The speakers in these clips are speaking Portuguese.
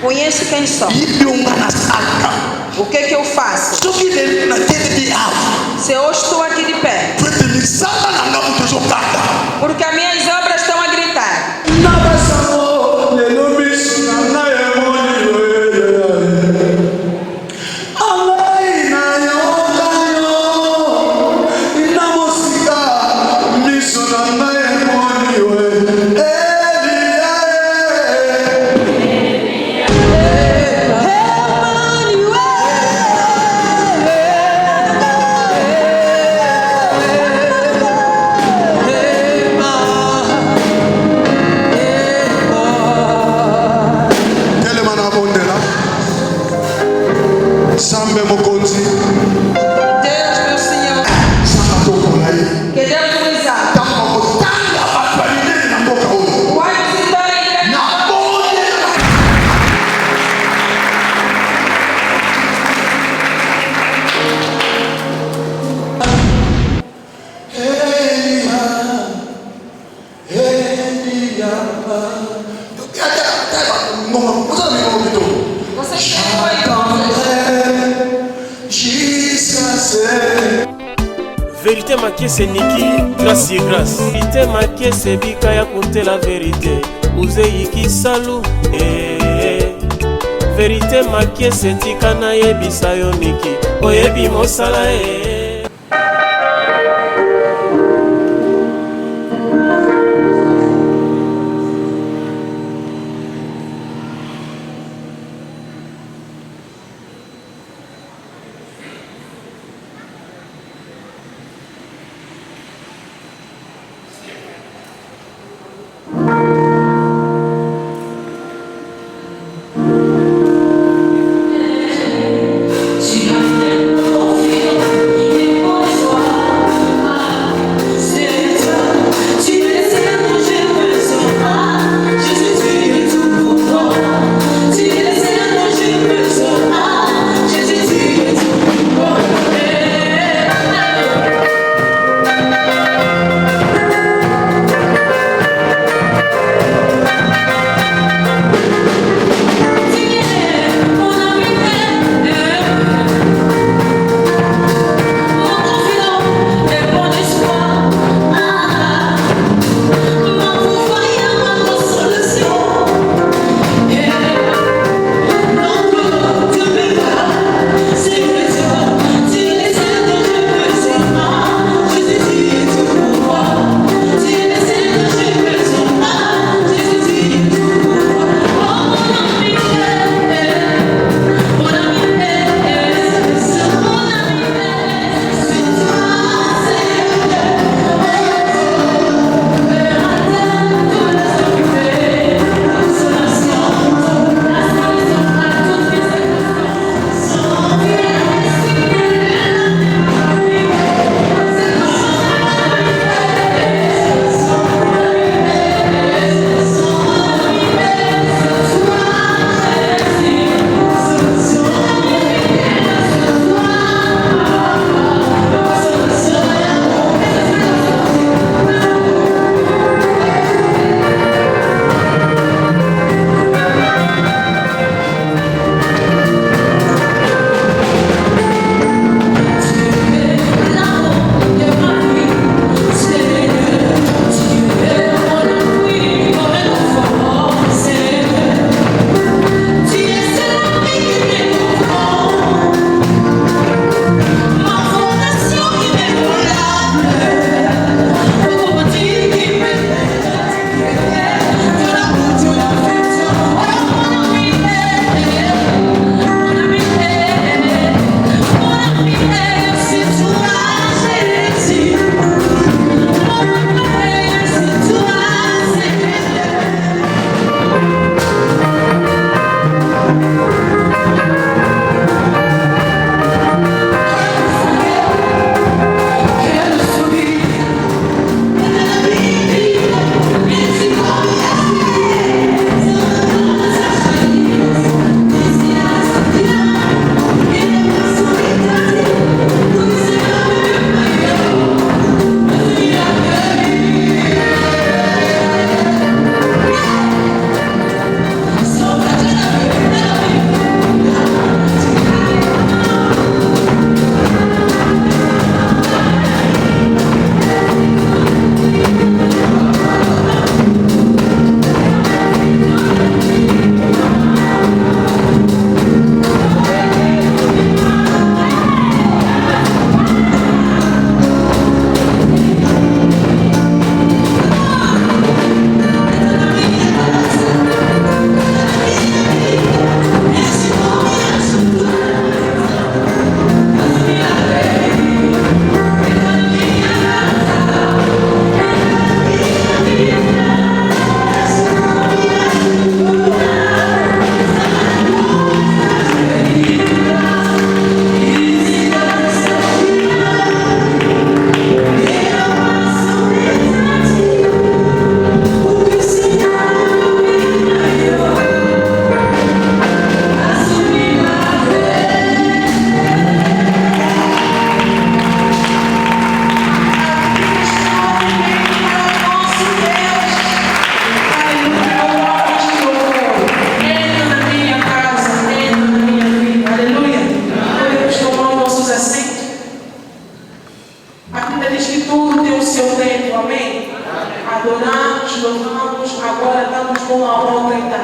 Conheço quem sou. O que eu faço? Se eu estou aqui de pé, porque as minhas obras estão a gritar. Vérité maquée c'est Niki, grâce et grâce. Vérité maquée c'est Bikaya compter la vérité. Uzeiki salou, Vérité maquée c'est Tikana yebi sayo Niki. Oyebi mosala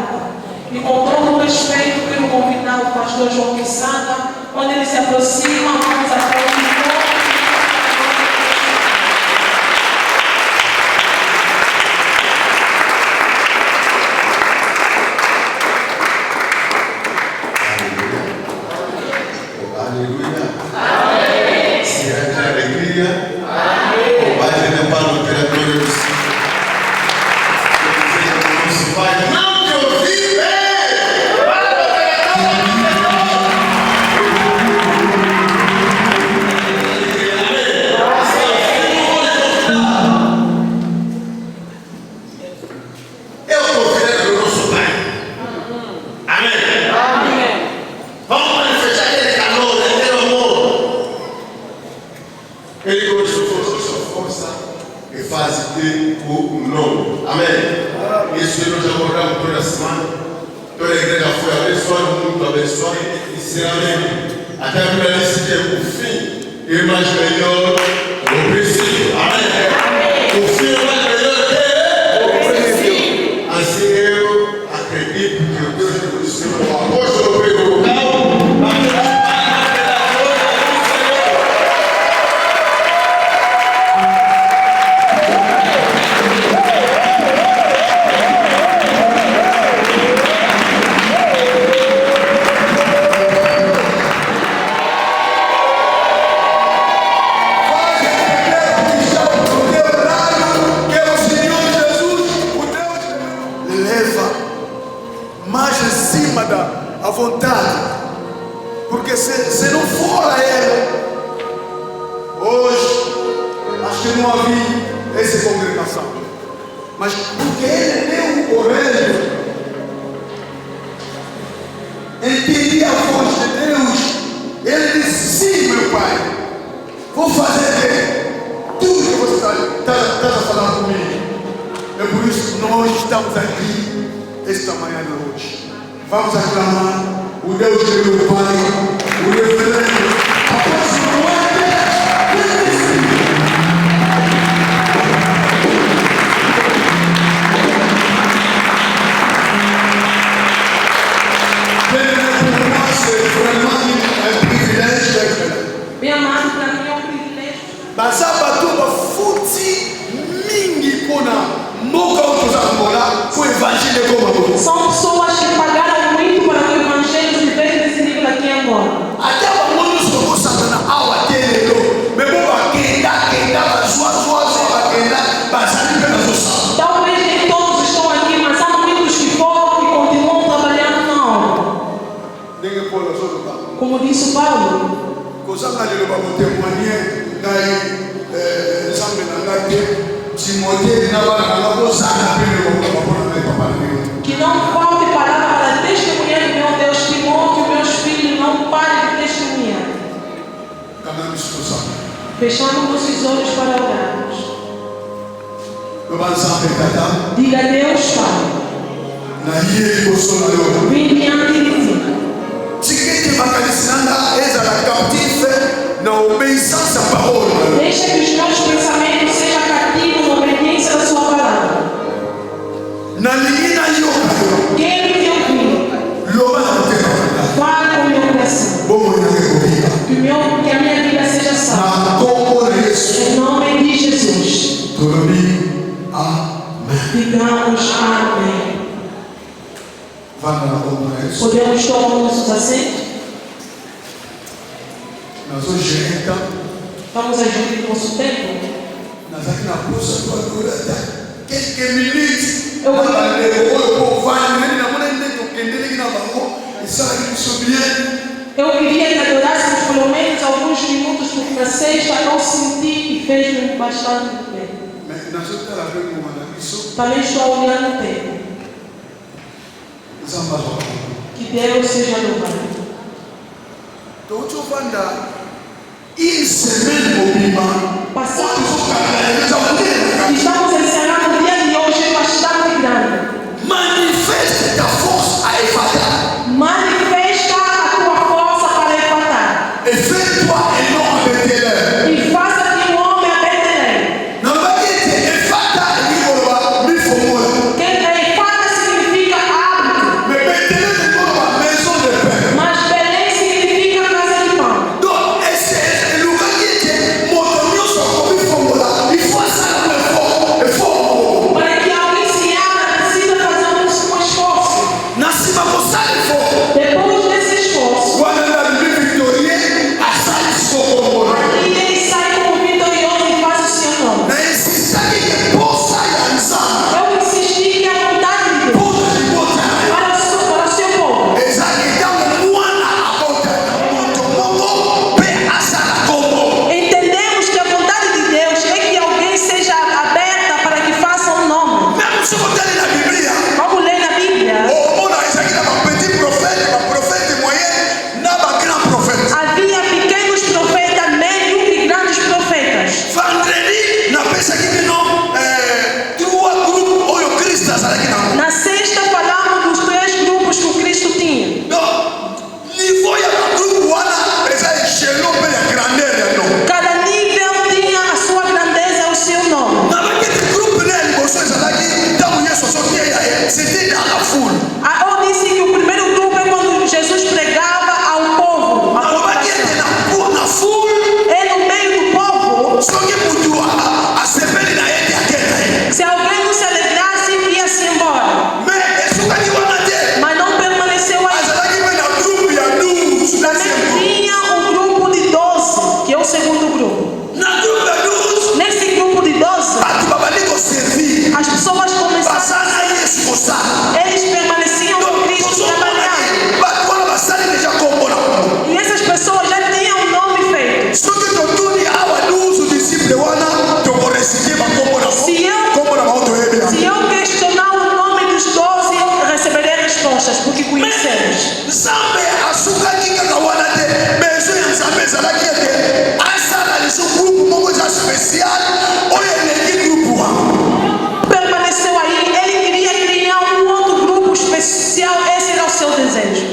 data. E com todo o respeito, quero convidar o pastor João Quissanga, quando ele se aproxima, vamos aplaudir. São pessoas que pagaram muito para que o evangelho se veja nesse nível aqui em Angola. Talvez nem todos estão aqui, mas há muitos que foram e continuam trabalhando na obra. Como disse o Paulo, que não falte palavra para testemunhar do meu Deus, Timóteo, meus filhos, não parem de testemunhar. Fechando nossos olhos para orarmos. Diga a Deus, Pai, vim diante de ti. Deixa que os meus pensamentos sejam cativos na obediência da sua palavra. Quero te ouvir. Fale com o meu coração. Que a minha vida seja salva. Em nome de Jesus. Digamos amém. Podemos tomar nossos assentos? Vamos agir no nosso tempo. Eu queria que adorássemos pelo menos alguns minutos, porque na sexta não senti e fez-me bastante bem. Também estou olhando o tempo. Que Deus seja louvado. Estamos encerrando o dia de hoje bastante grande. Manifeste a força a efatar. Manifesta a tua força para efatar. Et fais-toi un homme à Bethléem. E faça-te um homem a Betlém. Não vai dizer efata e efata significa Quem efata significa abre. respostas, porque conhecemos. Nzambe asukaki kaka wana te besoin ya Nzambe ezalaki ete asala liso groupe moko eza spécial oyo elengi groupe wana. Permaneceu aí, ele queria criar outro grupo especial, esse era o seu desejo.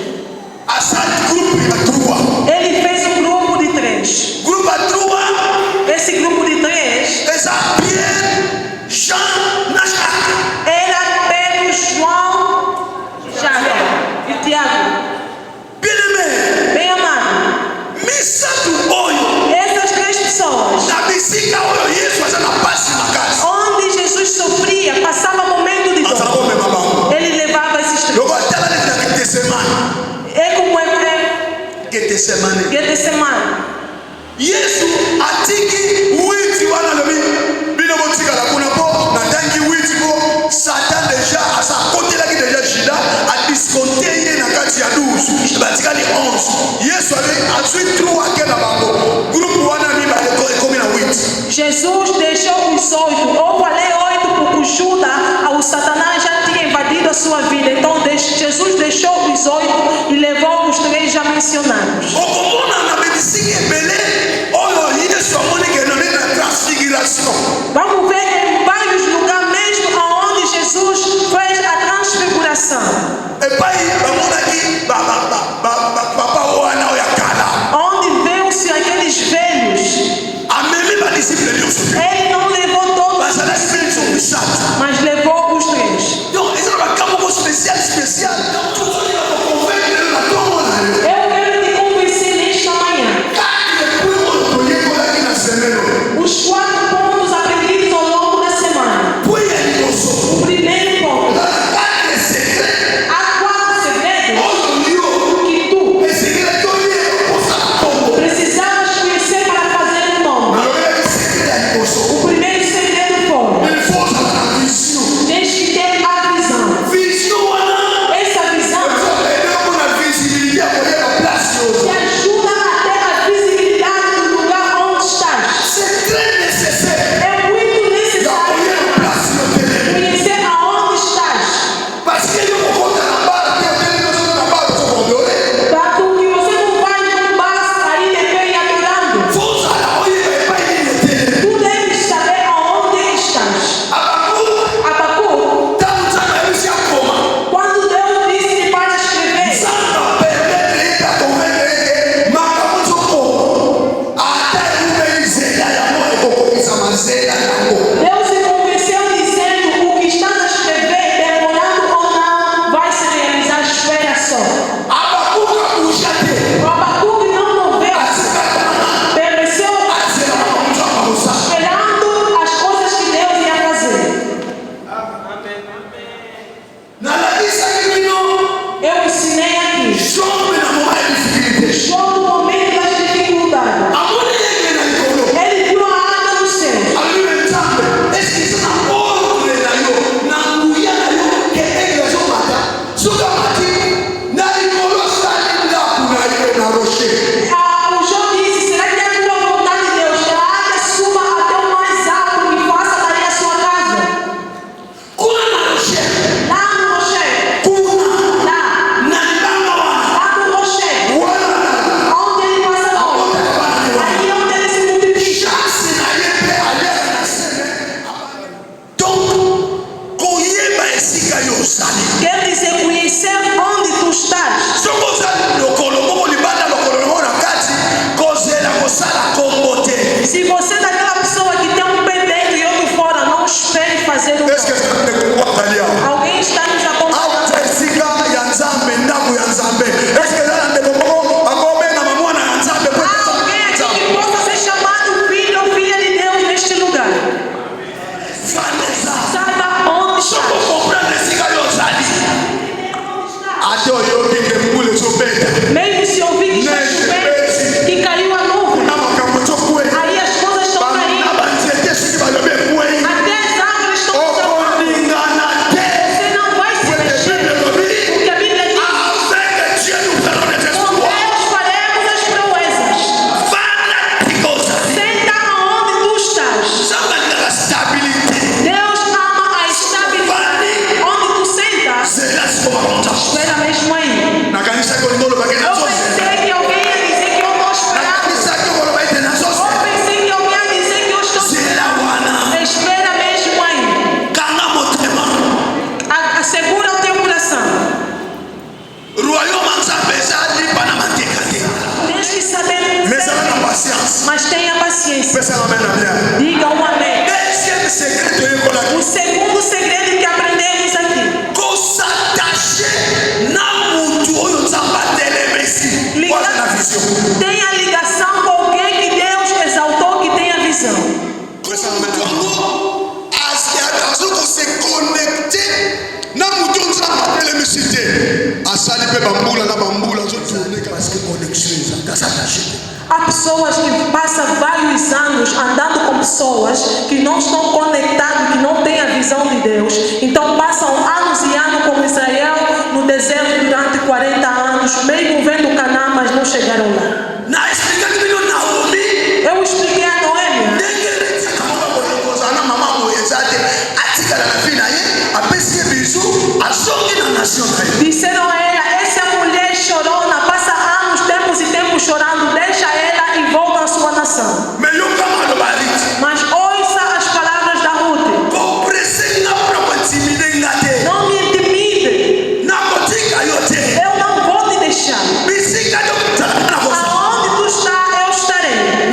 Asali groupe ya 3. Ele fez um grupo de 3. Groupe ya 3. Esse grupo de 3 eza Pierre, Jean na Jacques. era Pedro, João, Jacques e Tiago. Bien-aimé, Bem amado, misatu oyo essas 3 pessoas, na bisika oyo Yesu aza na pasi makasi. onde Jesus sofria, passava momento de Azala dor, komema bango. ele levava esses 3. Loko tala neti na Getsemane. É como é Getsemane. Getsemane. Yesu atiki witi wana lobi bino botikala kuna po na tangi witi po Satan deja asa kotelaki deja Juda a disconté ye na kati ya 12 batikali 11. Yesu azwi 3 ake na bango groupe wana mibale ekomi na 8. Jesus deixou os 8, ou falei 8 porque Judas, o Satanás já tinha invadido a sua vida. Então Jesus deixou os 8 e levou os 3 já mencionados. Okomona na medisiki ebele oyo Yesu amoni ke none na transfiguration. Vamos ver em vários lugares mesmo onde Jesus fez a transfiguração. Epai bamonaki papa wana oya kala. Onde viu-se aqueles velhos. Amemi ba disciple nyonso. Ele não levou todos, Bazala espírito so misatu. mas levou os 3. Donc, ils ont un campo spécial. Eu quero te convencer nesta manhã. Os 4 pontos aprendidos ao longo da semana. O primeiro ponto. Há 4 segredos que tu precisavas conhecer para fazer um nome. O primeiro segredo foi: tens que ter a visão. Essa visão te ajuda a ter a visibilidade do lugar onde estás. É muito necessário conhecer aonde estás. Para que você não vai num bar aí de pé e adorando. Tu deves saber aonde estás. Abacuque, quando Deus disse para escrever, Deus se convenceu dizendo: o que estás a escrever, demorando ou não, vai se realizar. Espera só. O Abacuque não moveu, permaneceu esperando as coisas que Deus ia fazer. Eu ensinei aqui. Show no momento das dificuldades. Ele viu a água no céu. O João disse: será que é a tua vontade de Deus que a água suba até o mais alto e faça daí a sua casa? Lá no Rocher. Lá no Rocher. Onde ele passa hoje. Aí onde ele se multiplica. Quer dizer, conhecer onde tu estás. Se você é daquela pessoa que tem um pé dentro e outro fora, não espere fazer um. Alguém está nos acompanhando. Alguém aqui que possa ser chamado filho ou filha de Deus neste lugar. Saiba onde está. Mesmo se ouvir que está chovendo, que caiu a nuvem, aí as coisas estão caindo. Até as árvores estão chamando. Você não vai se mexer. Porque a Bíblia diz: com Deus faremos as proezas. Senta aonde tu estás. Deus ama a estabilidade. Onde tu sentas, espera Há pessoas que passam vários anos andando com pessoas que não estão conectadas, que não têm a visão de Deus. Então passam anos e anos como Israel no deserto durante 40 anos, mesmo vendo Canaã, mas não chegaram lá. Eu expliquei a Noêmia. Disseram a ela, essa mulher chorona, passa anos, tempos e tempos chorando, deixa ela e volta à sua nação. Mas ouça as palavras da Ruth. Não me intimide. Eu não vou te deixar. Aonde tu está, eu estarei.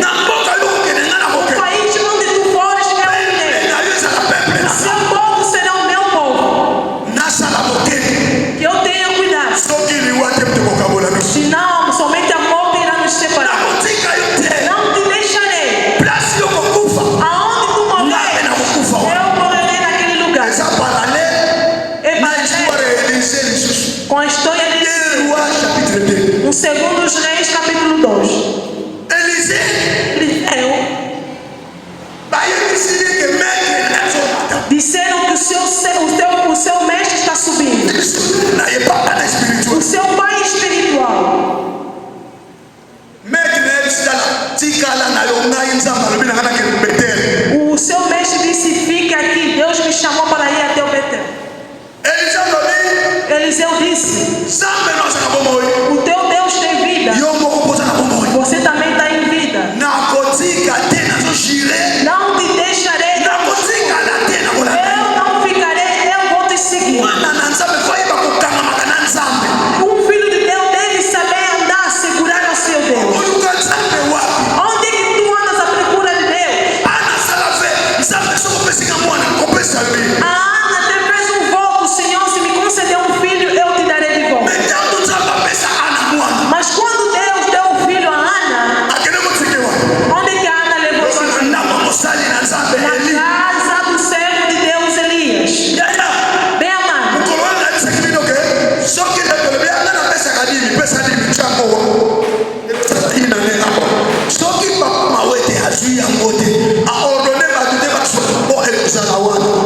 O país onde tu fores, eu irei. O seu povo será o meu povo. Que eu tenha cuidado. Senão, somente a morte irá nos separar. Não te deixarei. Aonde tu morrer, eu morrerei naquele lugar. É paralelo com a história de no segundo dos Reis, capítulo 2. Disseram que o seu mestre está subindo. O seu pai espiritual. O seu mestre disse, fique aqui, Deus me chamou para ir até o Betel. Eliseu disse, o teu Deus tem vida. Você também está em vida. Não te deixarei. Eu não ficarei, eu vou te seguir. Um filho de Deus deve saber andar, segurar o seu Deus. Onde que tu andas à procura de Deus? A Ana até fez um voto, Senhor, se me conceder um filho, eu te darei de volta. Mas quando Deus deu um filho a Ana, onde que a Ana levou sua filha? Na casa do servo de Deus Elias. Bem amado.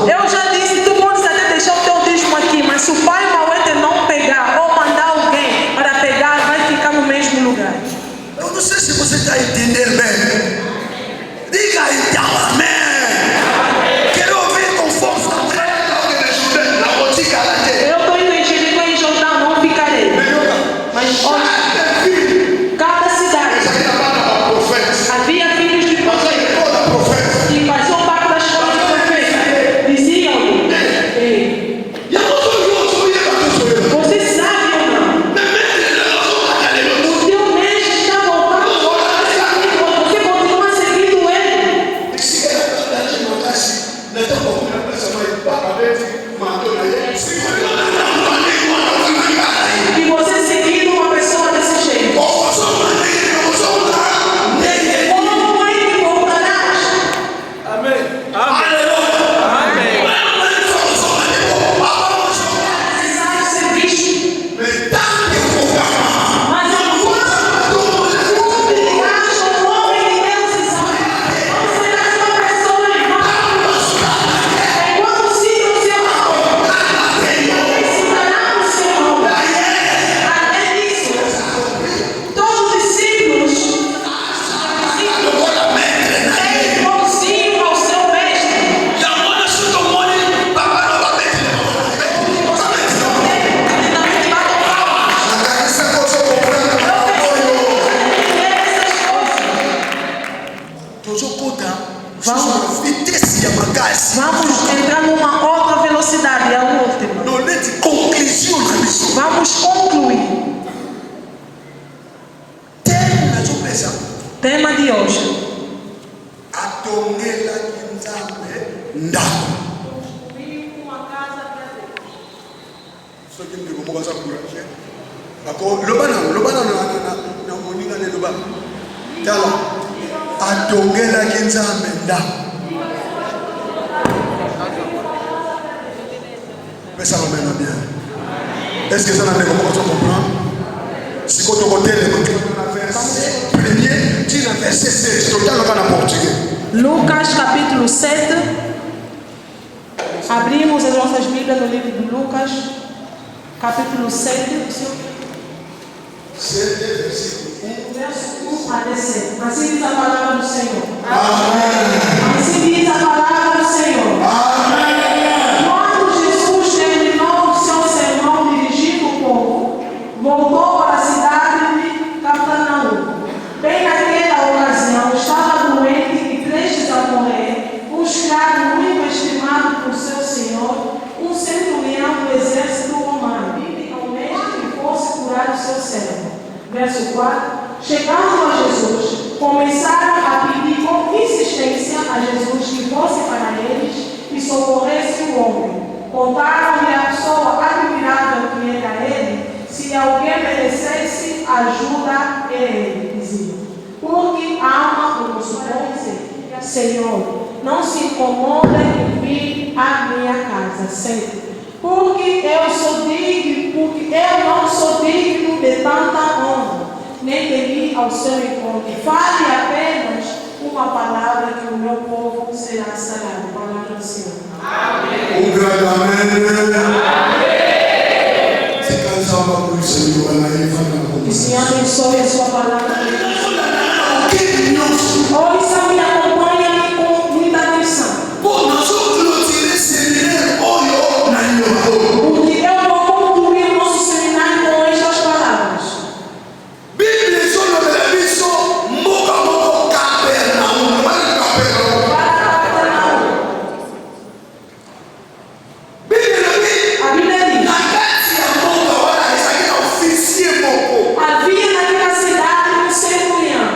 Eu já disse, tu podes até deixar o teu dízimo aqui, mas se o pai Mauete não pegar ou mandar alguém para pegar, vai ficar no mesmo lugar. Eu não sei se você está entendendo bem. Diga então amém. Quero ouvir com força. Eu estou indo em Jericó e em Jordão, não ficarei. Mas onde? Cada cidade havia filhos de profetas que faziam parte da escola de profetas. Diziam, você sabe ou não? O teu mestre está voltando. Você continua seguindo ele. E você seguindo uma pessoa desse jeito. Como é que voltarás? Amém. Precisava ser visto. Mas enquanto tu ligaste ao homem de Deus, você será sua pessoa irmã. Enquanto siga o seu nome, ensinará o seu nome. Além disso, todos os discípulos têm igualzinho ao seu mestre. Vamos entrar numa outra velocidade, a última. Vamos concluir. Tema de hoje. Atongelaki Nzambe ndako. Pesa mamena bien. Est-ce que ça n'a pas commencé à comprendre? Si quand on côté le premier, dit le verset 7, total en portugais. Lucas capítulo 7. Abrimos as nossas Bíblias no livro de Lucas, capítulo 7. Verso 1 a 10. Assim diz a palavra do Senhor. Amém. Assim diz a palavra do Senhor. Amém. Quando Jesus terminou o seu sermão dirigindo o povo, voltou para a cidade de Cafarnaum. Bem naquela ocasião, estava doente e prestes a morrer, um escravo muito estimado por seu senhor, um centurião do exército romano, pediu ao mestre que fosse curar o seu servo. Verso 4. Chegando a Jesus, começaram a pedir com insistência a Jesus que fosse para eles e socorresse o homem. Contaram-lhe a pessoa admirável que era ele, se alguém merecesse ajuda, ele dizia. Porque ama o nosso bom Senhor, não se incomoda em vir à minha casa sempre. Porque eu não sou digno de tanta honra, nem de ir ao seu encontro. Fale apenas uma palavra que o meu povo será sarado. Palavra do Senhor. Amém. Um grande amém. Se cansava por isso, o Senhor abençoe a sua palavra. Ouça me acompanha com muita atenção. Porque eu vou concluir o nosso seminário com estas palavras. A Bíblia diz: havia naquela cidade um centurião.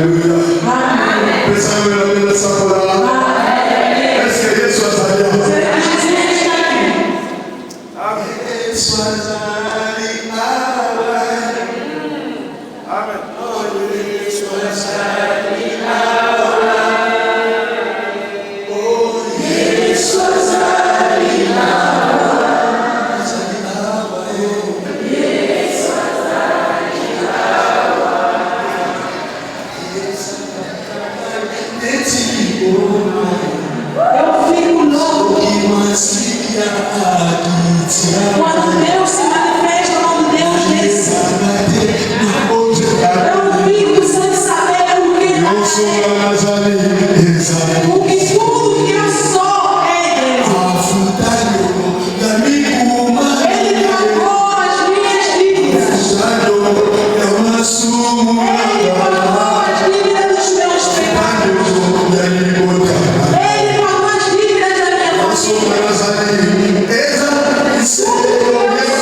Alléluia. Est-ce que Jésus a sa vie? Quando Deus se manifesta, quando Deus desce, eu fico sem saber o que porque tudo que eu sou é Deus. Ele pagou as minhas dívidas. Ele pagou as dívidas dos meus pecados. Ele pagou as dívidas da minha família. Tudo que eu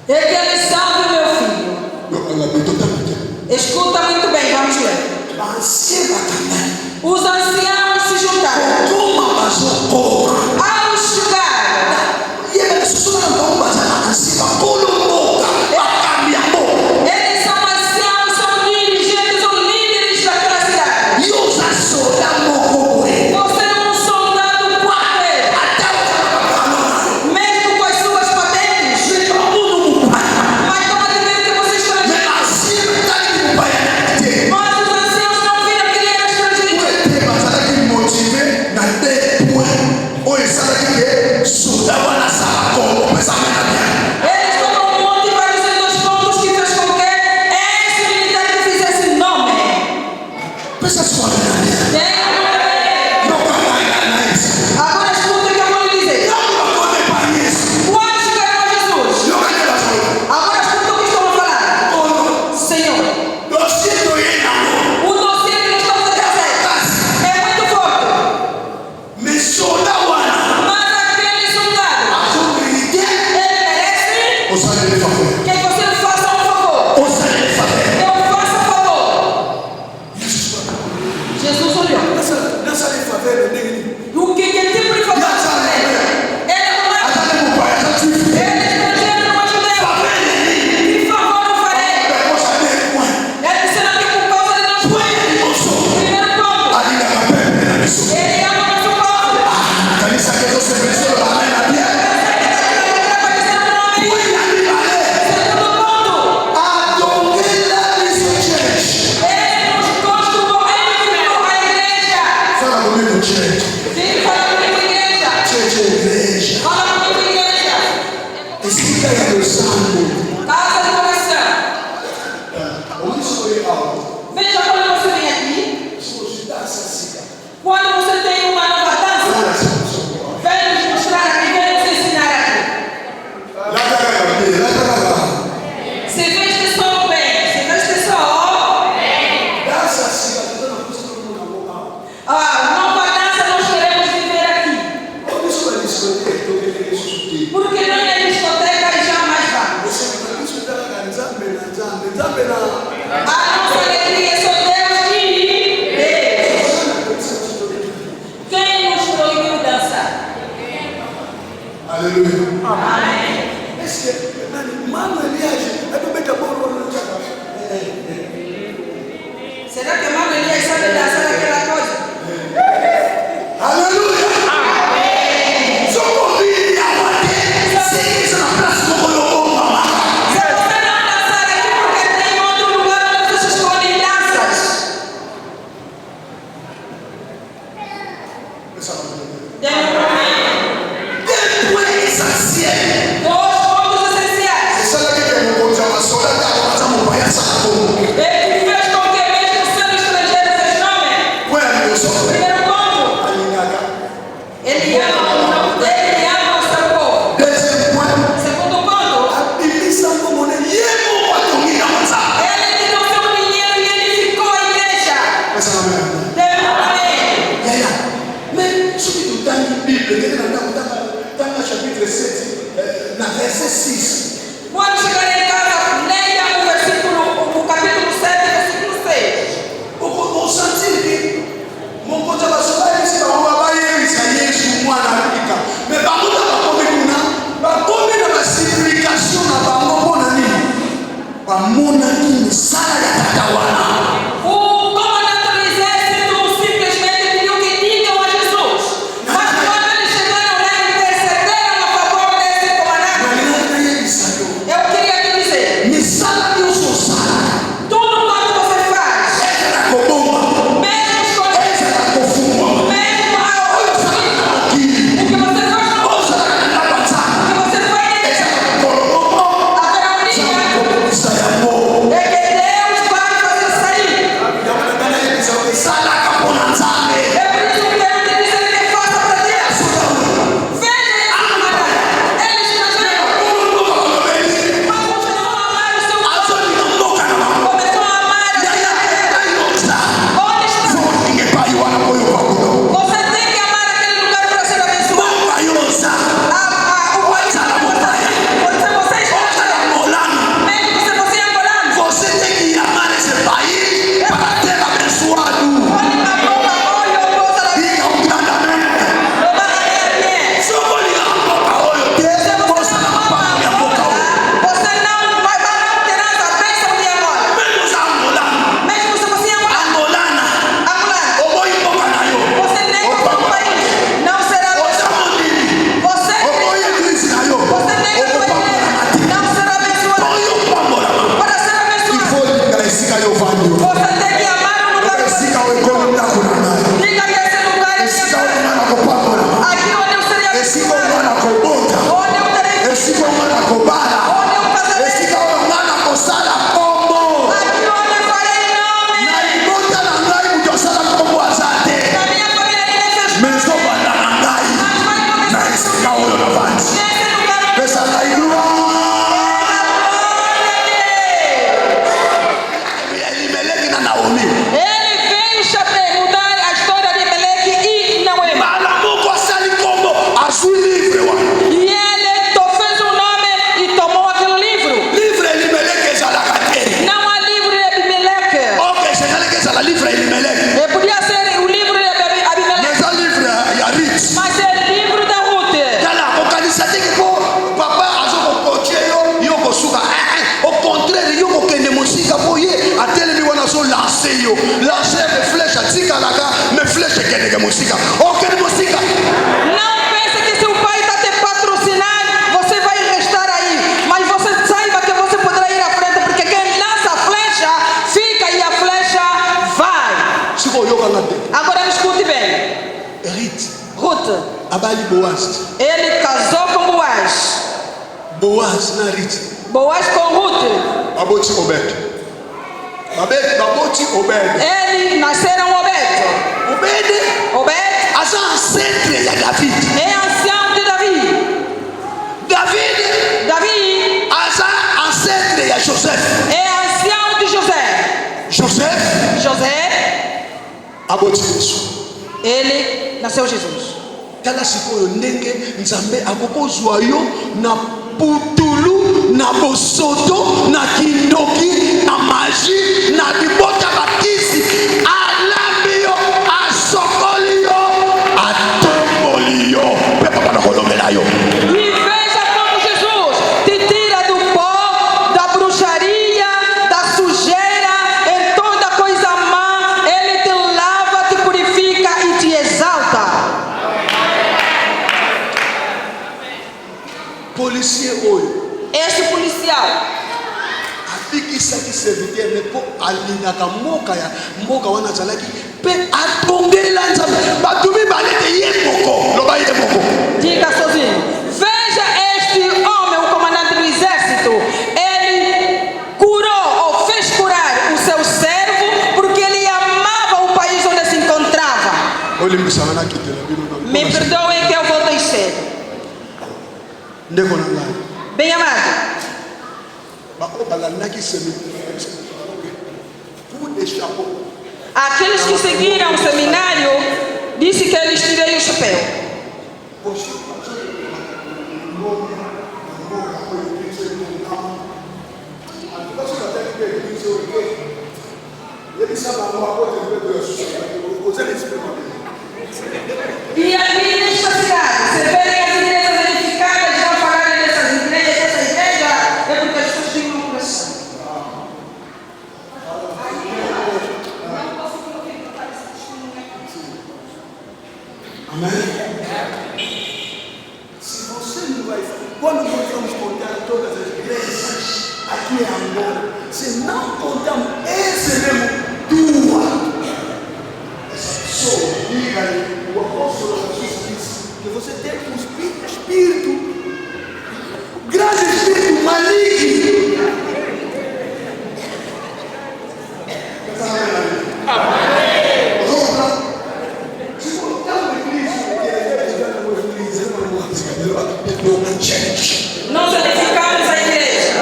E que ele salve meu filho. Escuta muito bem, vamos ler. Os anciãos se juntaram. Ao julgar, eles são anciãos, são dirigentes ou líderes daquela cidade. Você é um soldado qualquer, mesmo com as suas patentes. Mas como advento que você está estrangeiro. Mas os anciãos não viram que ele era estrangeiro. Eles tomam um monte e vai dizer dois pontos que fez com que esse militar que fizesse nome. Agora escuta o que eu vou lhe dizer. Quando chegaram a Jesus, agora escuta o que estou a falar. Senhor, o dossiê que nós estamos a trazer é muito forte. Mas aquele soldado, ele merece que você faça um favor. Eu faço um favor. Jesus olhou. O que tipo de favor você faz? Ele é romano. Ele é estrangeiro, não é judeu. Que favor eu farei? Ele disse não que por causa de nós foi. Primeiro ponto. Ele ama nosso povo. Segundo ponto. Ele nos construiu, ele ficou a igreja. Sim, fala comigo, igreja. Fala comigo, igreja. Casa de oração. Veja quando você vem aqui. Quando você tem uma nova dança, vem nos mostrar aqui, vem nos ensinar aqui. Se veste só bem, se veste só. Nova dança nós queremos viver aqui. Porque não é discoteca e jamais vamos. A nossa alegria é só Deus que Deus. Quem nos proibiu dançar? Amém. Será que Mano Elias sabe dançar aquela coisa? Se você não dançar aqui porque tem outro lugar onde você escolhe danças. Dê um amém. Dois pontos essenciais. Ele fez com que mesmo sendo estrangeiro fez nome. Primeiro ponto. Ele ama o seu povo. Segundo ponto. Ele tirou seu dinheiro e ele ficou a igreja. Dê um amém. Quando chegar em casa, leia o capítulo 7, versículo 6. O comandante do exército simplesmente pediu que digam a Jesus. Mas quando eles chegaram lá e intercederam a favor desse comandante, eu queria te dizer: tudo quanto você faz, mesmo escondido, mesmo ao o que você faz no bolso, o que você faz nele, haverá um dia é que Deus vai fazer abali Boaz. Ele casou com Boaz. Boaz na Ruth. Boaz com Ruth. Baboti Obed. Baboti Obed. Eles nasceram Obed. Obed Asa ancêtre de David. é ancião de Davi. Davi Asa ancêtre de Joseph. é ancião de José. José Aboti Yesu. ele nasceu Jesus. Tala sikoyo ndenge Nzambe akokozwa yo na putulu, na bosoto, na kindoki, na magie, na libota bakisi, alambi yo, asokoli yo, atomboli yo. Pepa bana kolomela yo. E veja como Jesus te tira do pó, da bruxaria, da sujeira, em toda coisa má. Ele te lava, te purifica e te exalta. Policier oyo Este policial abikisaki serviteur me mpo alingaka mboka wana azalaki mpe atongela Nzambe bato mibale te ye moko loba ye moko. diga sozinho: veja este homem, o comandante do exército. Ele curou ou fez curar o seu servo porque ele amava o país onde se encontrava. Olimbisana na kitela bino. Me perdoem que eu voltei cedo. Ndeko na ngai. Bem amado, Bako balandaki seminário. Pour des chapeaux. aqueles que seguiram o seminário disse que eles tirei o chapéu. E aqui nesta cidade, você vê as igrejas edificadas, já falaram dessas igrejas, essa igreja é porque as pessoas têm uma coração. Amém? Se você não vai. Quando nós vamos contar todas as igrejas aqui em Angola, se não contamos esse mesmo tua, essa pessoa, diga aí, o apóstolo Jesus disse que você tem um espírito, grande espírito maligno. Nós edificamos a igreja.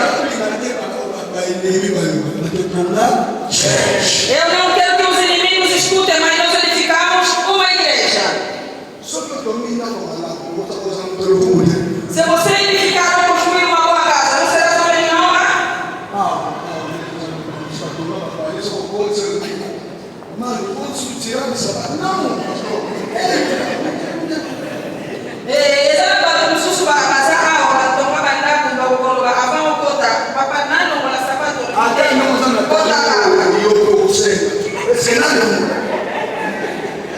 Eu não quero que os inimigos escutem, mas nós edificamos uma igreja. Se você edificar ou construir uma boa casa, não será também não,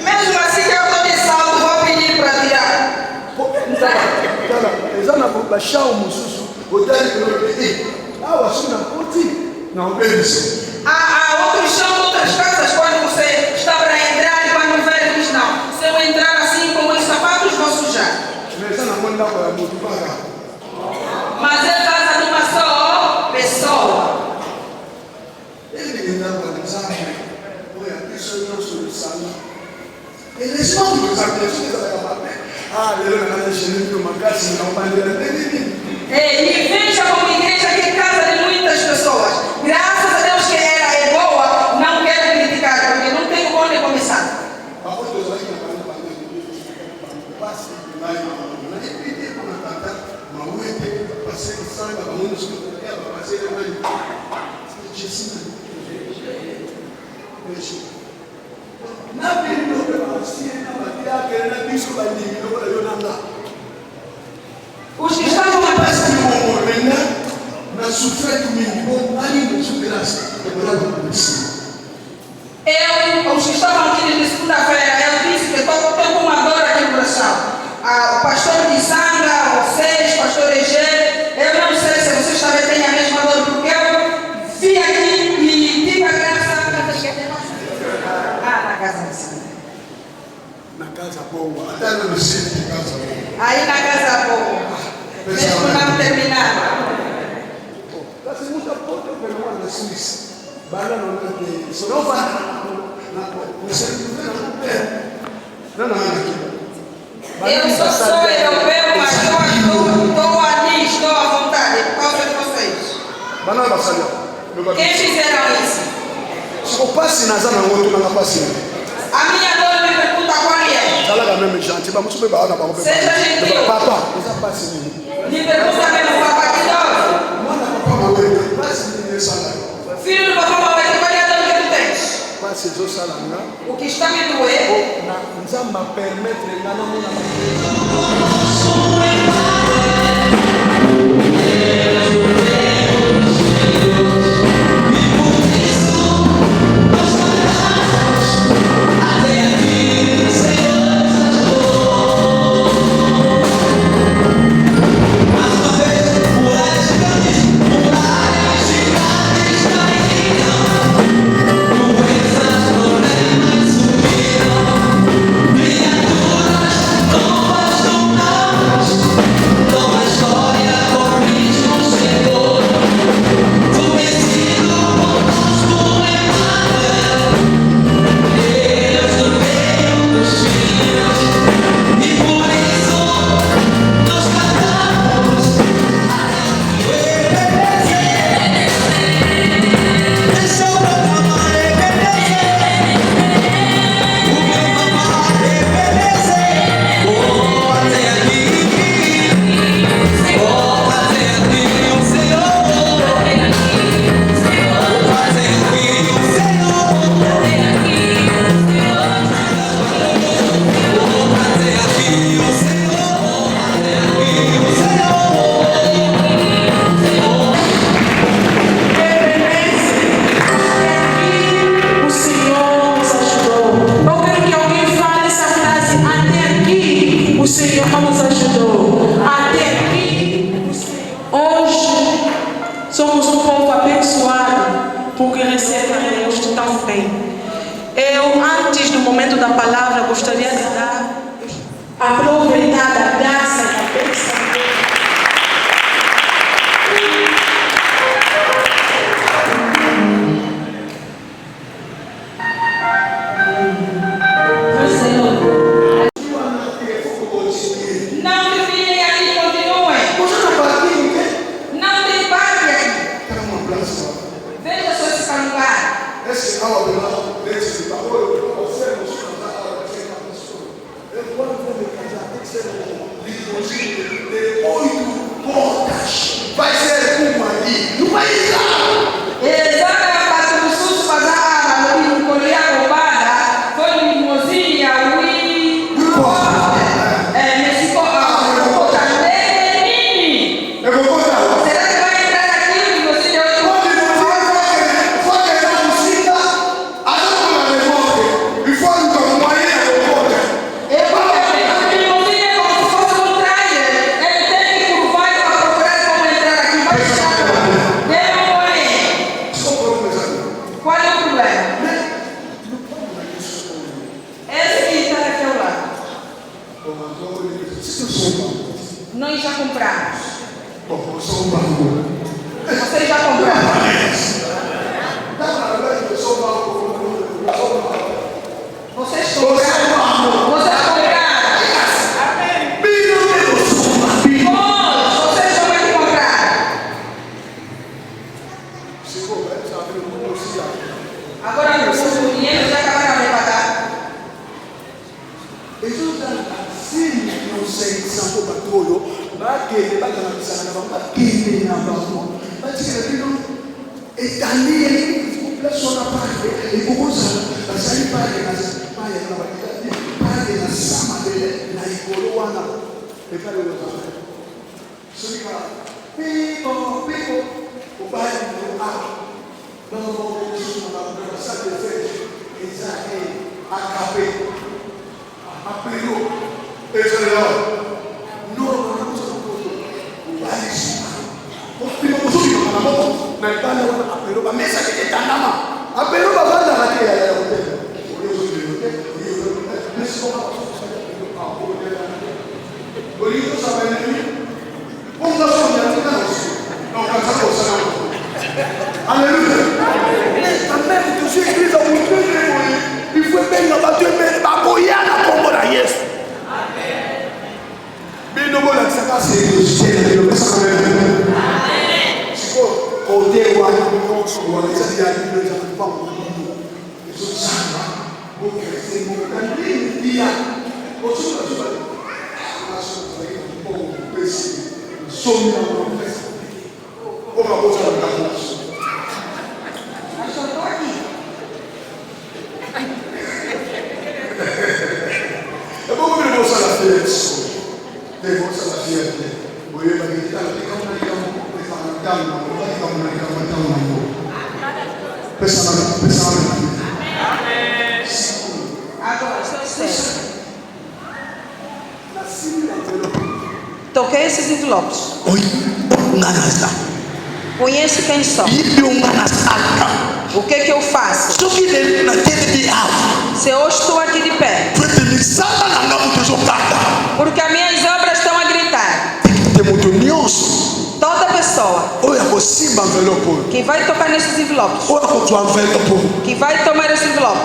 mesmo assim que eu estou de saldo, vou pedir para tirar. Há outros chão de outras casas quando você está para entrar e quando o velho diz não. Se eu entrar assim com os sapatos, vou sujar. Mas é casa de uma só pessoa. E veja como igreja que é casa de muitas pessoas. Graças a Deus que ela é boa, não quero criticar, porque não tenho onde começar. Os que estavam os que estavam aqui de segunda-feira, eu disse que estou com uma dor aqui no coração. O pastor de Sanga, vocês, pastor Egê, eu não sei se vocês também têm a mesma dor, porque eu vi aqui e tive a graça. Na casa de Sanga. Na casa boa, até no centro de casa Aí na casa há pouco. Mesmo não terminado. Kasi muita porta pelo menos na Suíça. Bala não tem. Isso não vai. Eu sou europeu, mas estou ali, estou à vontade, por causa de vocês. Quem fizeram isso? Se eu passe na zona, eu não passe. A minha dona me pergunta qual é. Seja gentil. Papa, você passe. Me pergunta mesmo, papai, que dói? Filho do papai, mamãe, qual é a dor que tu tens? O que está me doendo? Somos um povo abençoado porque recebe a Deus tão bem. Eu, antes do momento da palavra, gostaria de aproveitar a graça da bênção. Vai ser uma ali, não vai ir lá. Nós já compramos. Vocês já compraram? Vocês compraram? Vocês compraram? Vocês também compraram? Agora o dinheiro já acabaram de pagar. Alléluia. Mais quand même, que je suis église à mon il faut bien que tu aies ma boyana comme la yes. Mais nous, on a dit ça, c'est le ciel, le message quand même. Amen. C'est quoi? Côté ou à l'autre, ou à l'autre, il y a une autre, il faut pas oublier. Et ce ça, ok, c'est mon ami, il y a. Au-dessus de ça, on peut essayer. Sommet dans mon fesse. On va poser la place. É bom que ele moça na fierté. Ele moça na fierté. O ele vai gritar, ele como ele como Toquei esses envelopes. Conheço quem sou. O que eu faço? Se eu estou aqui de pé, porque as minhas obras estão a gritar. Toda pessoa que vai tocar nesses envelopes, que vai tomar esse envelope,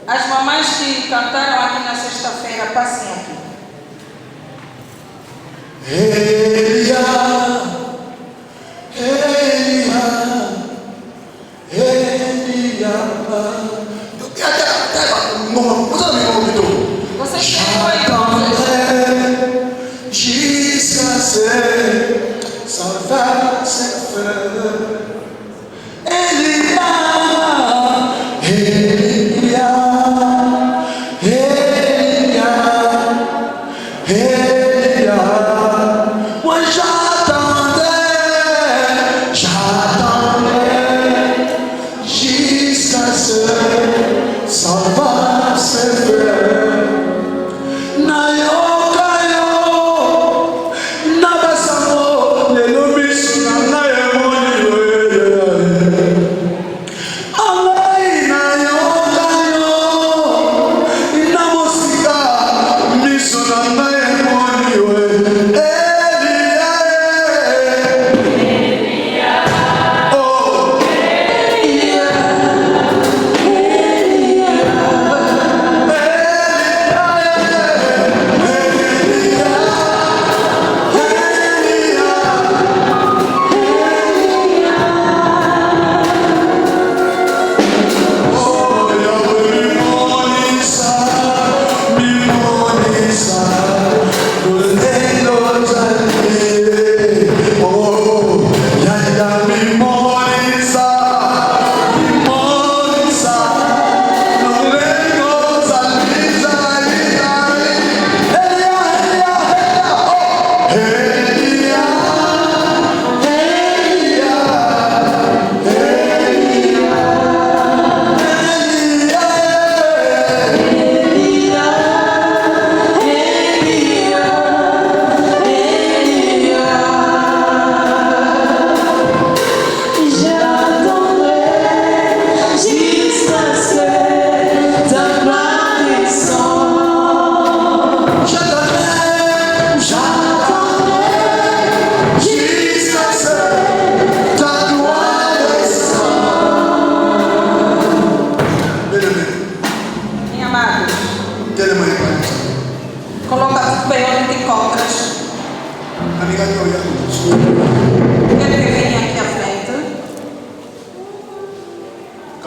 as mamães que cantaram aqui na sexta-feira, passem aqui. Vocês Elia,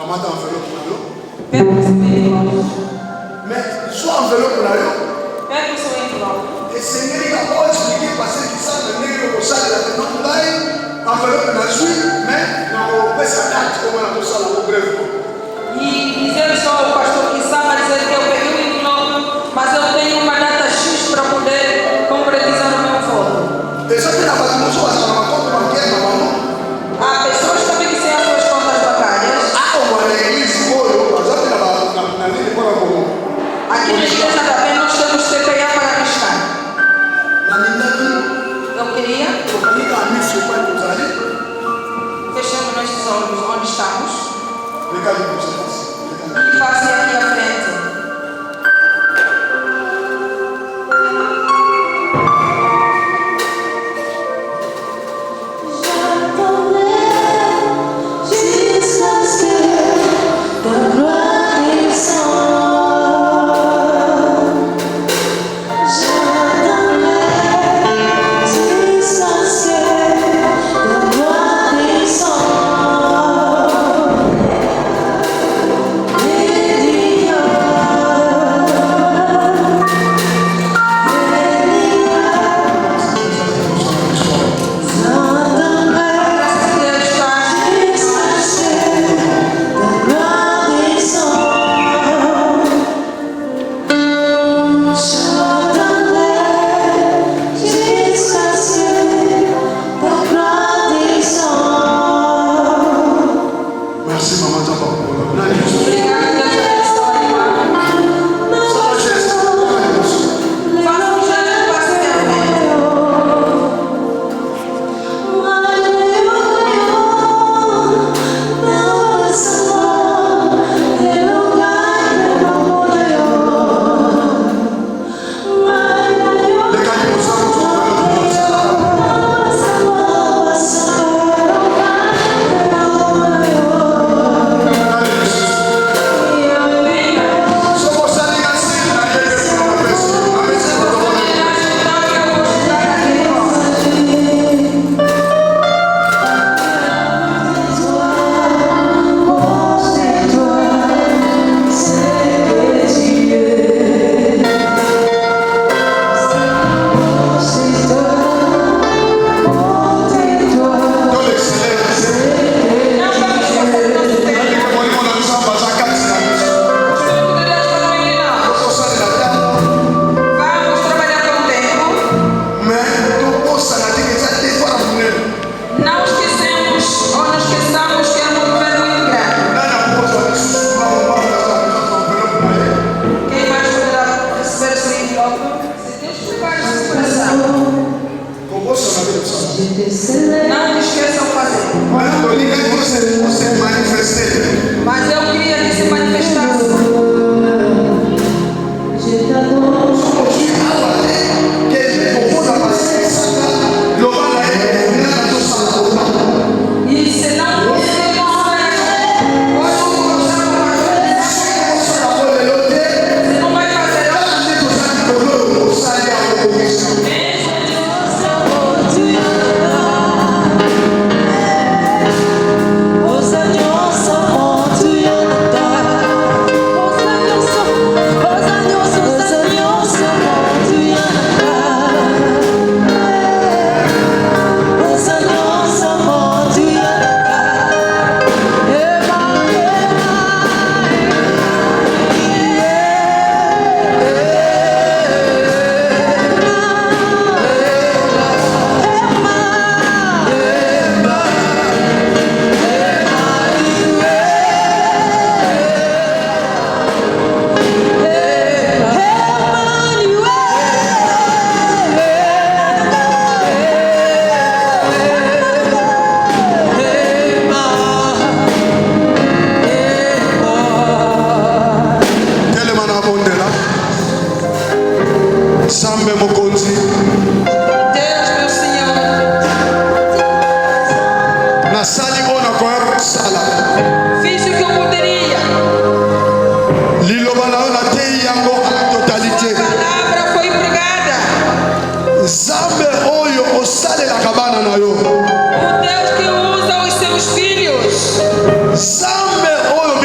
Kamata enveloppe na yo. Pega o seu envelope. Mais soit enveloppe na yo. Pega o seu envelope. Et Seigneur il a pas expliqué parce que ça le nègre au salle la non là enveloppe na suite mais na o pesa date comme na ko sala au bref. E dizer só o pastor que sabe dizer que eu peguei o envelope, mas eu tenho uma data X para poder concretizar o meu foco. Déjà que na bagunça ou na conta bancaire na mão. Há pessoas também que têm as suas contas bancárias. Aqui na igreja também nós temos CPA para arriscar. Eu queria. Fechamos nossos olhos onde estamos. E passe aqui à frente. Não esqueçam fazer. Mas eu queria que se manifestasse. E se não fiz o que eu poderia. A palavra foi empregada. O Deus que usa os seus filhos. Zambe oyo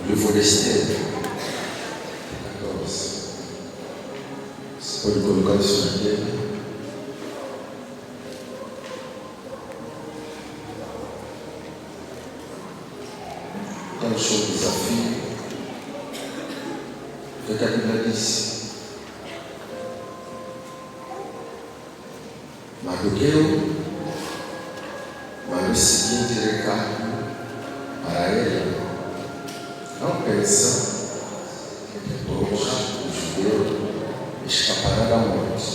livro de Esther, 14. Você pode colocar isso na tela. Então, show de desafio. O que a Bíblia disse? Mardoqueu mandou o seguinte recado para ele: não pensa que depois o judeu escapará da morte.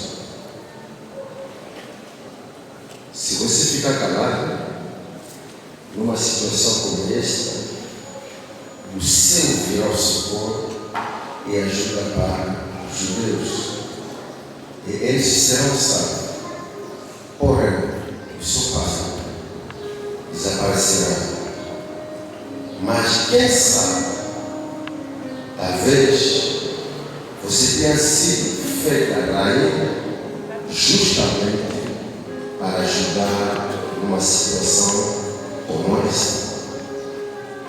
Se você ficar calado numa situação como esta, o céu virá o socorro e ajuda para os judeus, e eles serão salvos. Porém, o seu passado desaparecerá. Mas quem sabe, talvez você tenha sido feita rainha justamente para ajudar numa situação como esta.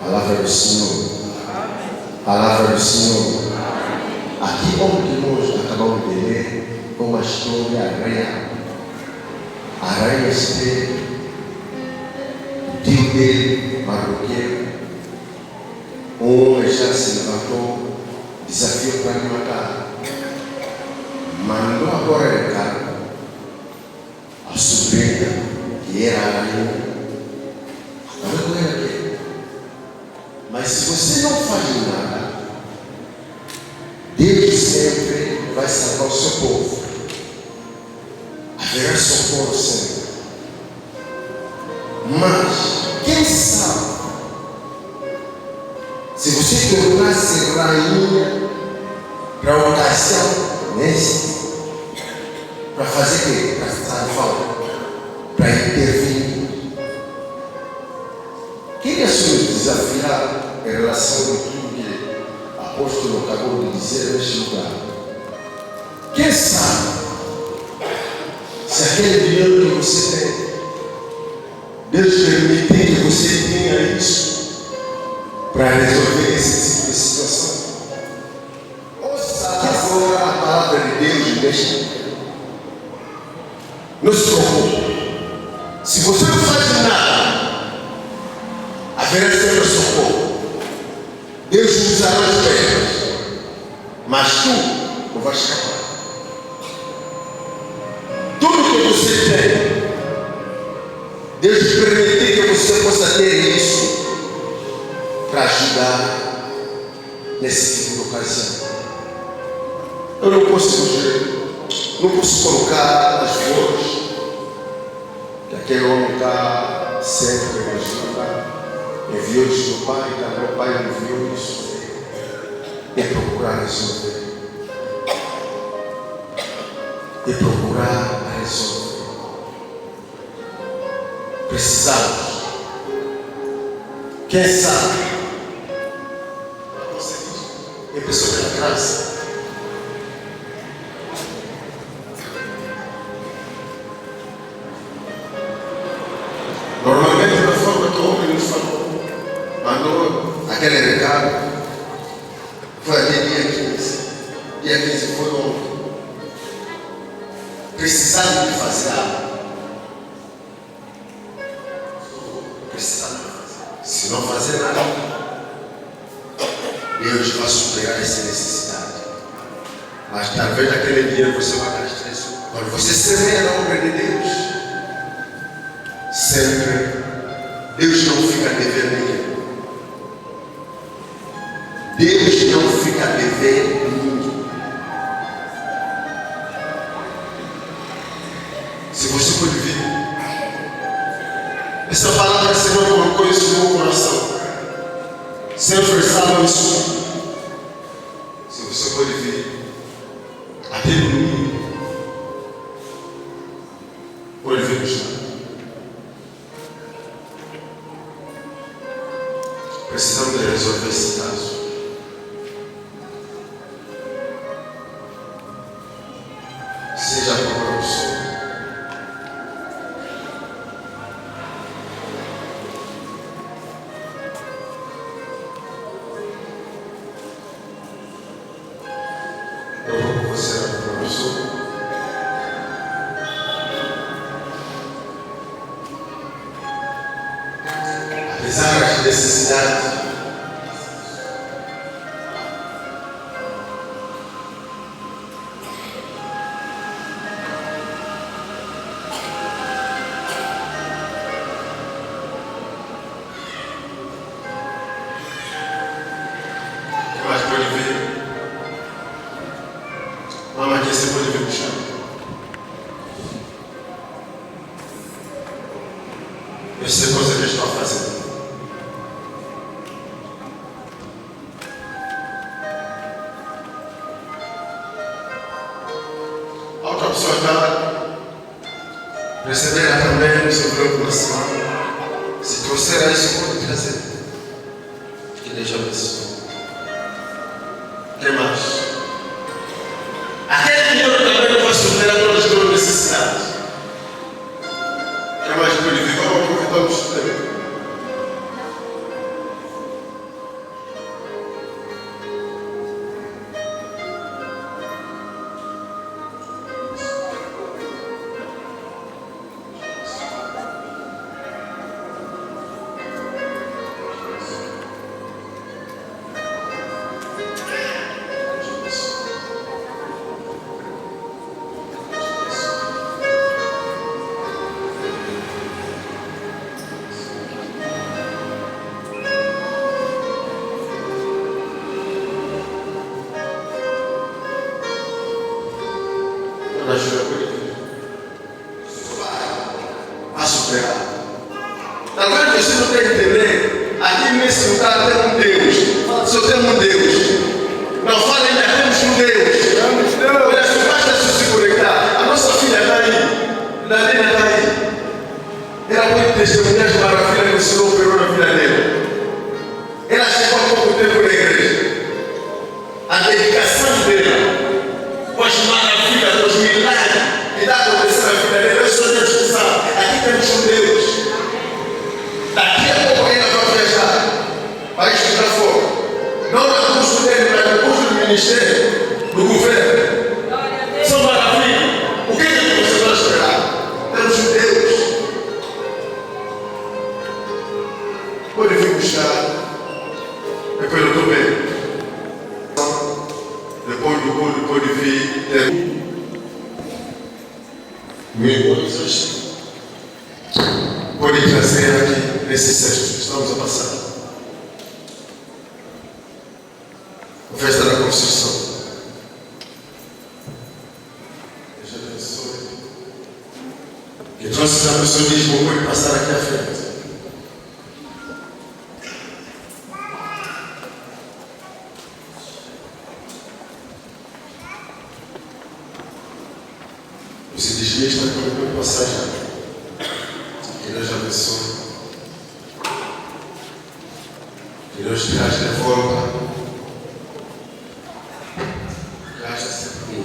Palavra do Senhor. Palavra do Senhor. Aqui onde nós acabamos de ler uma história real. A rainha Esther, o tio dele, Mardoqueu, um homem já se levantou, desafiou para me matar. Mandou agora recado a sobrinha, que era a rainha. Agora ela quer. Mas se você não faz nada, Deus sempre vai salvar o seu povo. Haverá socorro sempre. Mas, quem sabe, se você tornasse rainha para a ocasião nesse, para fazer o quê? Para salvar, para intervir. Queria só desafiar em relação a tudo que o apóstolo acabou de dizer neste lugar. Quem sabe, se aquele dinheiro que você tem, Deus permitir que você tenha isso para resolver esse tipo de situação. Ouça agora a palavra de Deus neste tempo. Não se preocupe. Se você não faz nada, haverá sempre socorro. Deus usará os pés, mas tu não vais escapar. Tudo que você tem, Deus permitir que você possa ter isso para ajudar nesse tipo de ocasião. Eu não posso fugir, não posso colocar as flores que aquele homem está sempre me ajuda. Enviou isso do pai, que meu pai enviou isso e procurar resolver. E procurar resolver. Precisamos. Quem sabe? E a pessoa pela graça. Normalmente, da forma que o homem nos falou, mandou aquele recado. Foi ali dia 15. Dia 15 foi ontem. Precisando de fazer algo. Precisando de fazer. Se não fazer nada, Deus vai superar essa necessidade. Mas talvez aquele dinheiro você vai gastar isso. Quando você semeia na obra de Deus, sempre Deus não fica devendo ninguém. Deus não fica devendo ninguém. Se você pode ver, essa palavra o Senhor colocou isso no meu coração. Sempre estava isso. Se você pode ver, até no domingo, pode ver no chão. Precisamos de resolver esse caso. Seja a palavra do Senhor. pessoa. Apesar das necessidades, essa coisa que eu estou fazendo. A outra pessoa está receber também sua preocupação. Se trouxer isso, pode trazer. Que Deus abençoe. O que mais? Aquele dinheiro também não vai suprir a todas as suas necessidades. O que mais pode vir? Vamos aproveitar o sistema. A superar. Talvez você não tenha que entender. Aqui nesse lugar tem um Deus. Só tem um Deus. Não fala ainda, temos um Deus. Olha, se basta se conectar. A nossa filha está aí. Dalina está aí. Ela pode testemunhar de maravilha que o Senhor operou na vida dela. Ela chegou há pouco tempo na igreja. A dedicação dela. Com as maravilhas, os milagres que está acontecendo na vida dela. Eu sou Deus que sabe. Aqui temos um Deus. Daqui a pouco ela vai viajar. Vai estudar fora. Não no curso dele, mas no curso do ministério, do governo. São maravilhas. O que você vai esperar? Temos um Deus. Pode vir buscar. Depois eu estou bem. Depois do culto pode vir ter coisas. Pode trazer aqui nesse cesto que estamos a passar. A festa da construção. Deus abençoe. Que trouxe a pessoa de Lisboa pode passar aqui à frente. Você desvia para que eu possa passar já. Que Deus abençoe. Que Deus traz de volta. Gasta sempre.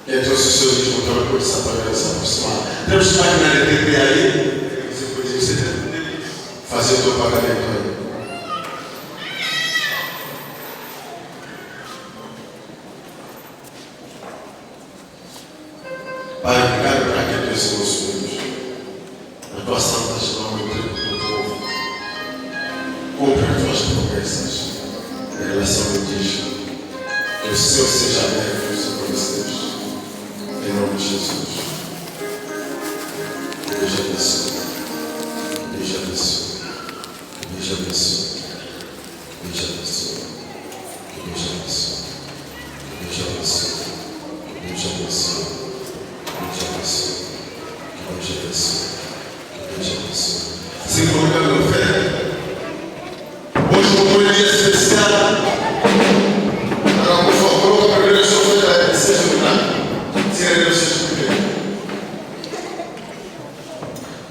Quem trouxe os seus discos, então pode se aproximar. Temos máquina de TP aí. Você tem que fazer o teu pagamento aí. Pai, obrigado por aquele Deus que nos unidos. A tua santa chama o tempo do povo. Cumpre as tuas promessas em relação ao indígena. Que o Senhor seja aberto aos conhecidos. Em nome de Jesus. Que Deus abençoe. Que Deus abençoe. Que Deus abençoe. Que Deus abençoe. Que Deus abençoe. Que Deus abençoe. Que Deus abençoe. Que Deus abençoe. Que Deus abençoe. Se colocando no fé. Hoje como um dia especial. Agora, por favor, coloca a primeira oferta. Seja humilde. Se Deus seja humilde.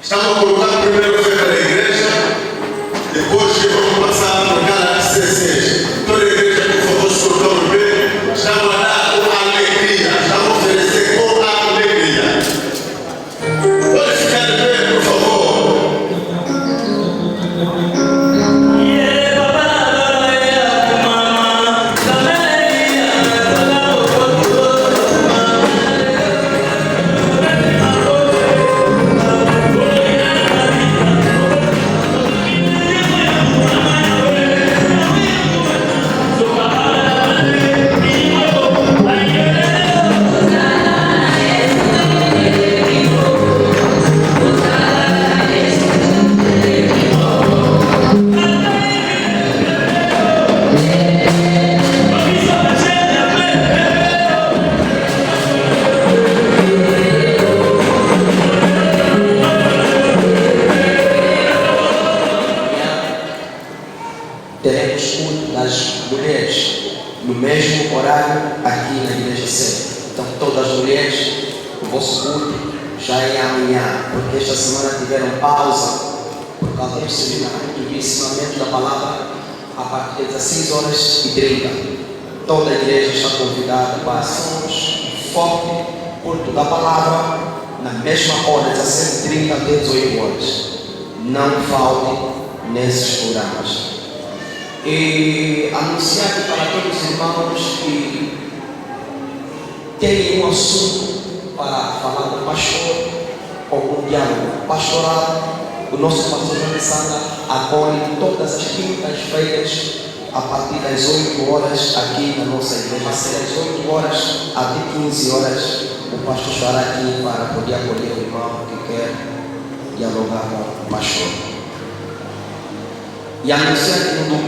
Estamos a colocar a primeira oferta da igreja. Depois que vamos passar por cada CC. Toda a igreja, por favor, se colocar no pé. Estamos a dar com alegria. Estamos a oferecer com alegria. Pode ficar de pé, por favor. Yeah, teremos culto das mulheres no mesmo horário aqui na igreja sede. Então todas as mulheres, o vosso culto já é amanhã, porque esta semana tiveram pausa por causa do seminário do ensinamento da palavra a partir das 16h30. Toda a igreja está convidada para ações forte culto da palavra na mesma hora, 17h30 até 18h. Não falte nesses programas. E anunciar aqui para todos os irmãos que tem um assunto para falar com o pastor, ou um diálogo pastoral. O nosso pastor João Sanga acolhe todas as quintas-feiras a partir das 8h aqui na nossa igreja. Das 8h até 15h o pastor estará aqui para poder acolher o irmão que quer dialogar com o pastor. E anunciar que no domingo